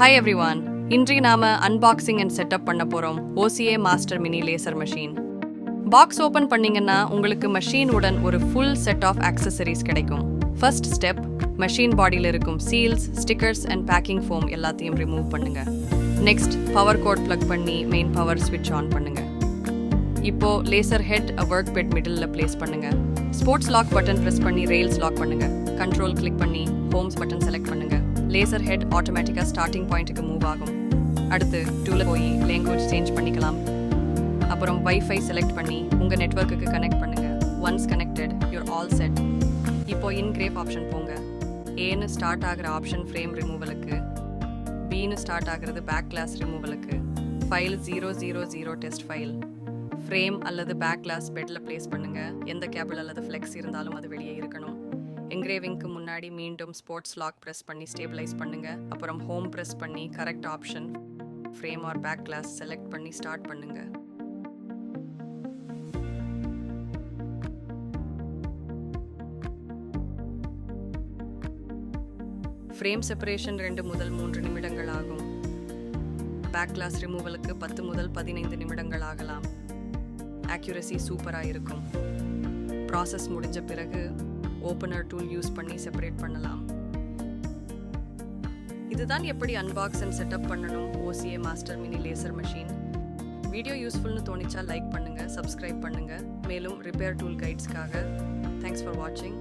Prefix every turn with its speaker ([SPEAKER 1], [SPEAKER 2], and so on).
[SPEAKER 1] Hi everyone. இன்று நாம unboxing and setup பண்ண போறோம் OCA master mini laser machine. Box open பண்ணீங்கன்னா உங்களுக்கு மெஷின் உடன் ஒரு ஃபுல் செட் ஆஃப் ஆக்சசரிஸ் கிடைக்கும். ஃபர்ஸ்ட் ஸ்டெப், மெஷின் பாடியில் இருக்கும் seals, stickers and packing foam எல்லாத்தையும் ரிமூவ் பண்ணுங்க. நெக்ஸ்ட், பவர் கோட் பிளக் பண்ணி மெயின் பவர் ஸ்விட்ச் ஆன் பண்ணுங்க. இப்போ லேசர் ஹெட் ஒர்க் பெட் மிடில்ல பிளேஸ் பண்ணுங்க. ஸ்போர்ட்ஸ் லாக் பட்டன் பிரஸ் பண்ணி ரெயில்ஸ் லாக் பண்ணுங்க. கண்ட்ரோல் கிளிக் பண்ணி ஹோம்ஸ் பட்டன் செலக்ட் பண்ணுங்க. லேசர் ஹெட் ஆட்டோமேட்டிக்காக ஸ்டார்டிங் பாயிண்ட்டுக்கு மூவ் ஆகும். அடுத்து டூல போய் லேங்குவேஜ் சேஞ்ச் பண்ணிக்கலாம். அப்புறம் வைஃபை செலக்ட் பண்ணி உங்கள் நெட்வொர்க்குக்கு கனெக்ட் பண்ணுங்க. Once connected, you're all set. இப்போ இன்கிரேப் ஆப்ஷன் போங்க. ஏன்னு ஸ்டார்ட் ஆகிற ஆப்ஷன் ஃப்ரேம் ரிமூவலுக்கு, பின்னு ஸ்டார்ட் ஆகிறது பேக் கிளாஸ் ரிமூவலுக்கு. File 000 test file. ஃப்ரேம் அல்லது பேக் கிளாஸ் பெட்டில் பிளேஸ் பண்ணுங்க. எந்த கேபிள் அல்லது ஃப்ளெக்ஸ் இருந்தாலும் அது வெளியே இருக்கணும். என்கிரேவிங்க்கு முன்னாடி மீண்டும் ஸ்போர்ட்ஸ் லாக் ப்ரெஸ் பண்ணி ஸ்டேபிளைஸ் பண்ணுங்க. அப்புறம் ஹோம் ப்ரெஸ் பண்ணி correct option frame or back glass select பண்ணி ஸ்டார்ட் பண்ணுங்க. ஃப்ரேம் செப்பரேஷன் 2 முதல் 3 நிமிடங்கள் ஆகும். பேக் கிளாஸ் ரிமூவலுக்கு 10 முதல் 15 நிமிடங்கள் ஆகலாம். ஆக்யூரசி சூப்பராக இருக்கும். ப்ராசஸ் முடிஞ்ச பிறகு ஓப்பனர் டூல் யூஸ் பண்ணி செப்பரேட் பண்ணலாம். இதுதான் எப்படி அன்பாக்ஸ் அண்ட் செட்டப் பண்ணணும் OCA master mini laser machine. Video யூஸ்ஃபுல்னு தோணிச்சா லைக் பண்ணுங்க, சப்ஸ்கிரைப் பண்ணுங்க. மேலும் ரிப்பேர் டூல் கைட்ஸ்க்காக தேங்க்ஸ் ஃபார் வாட்சிங்.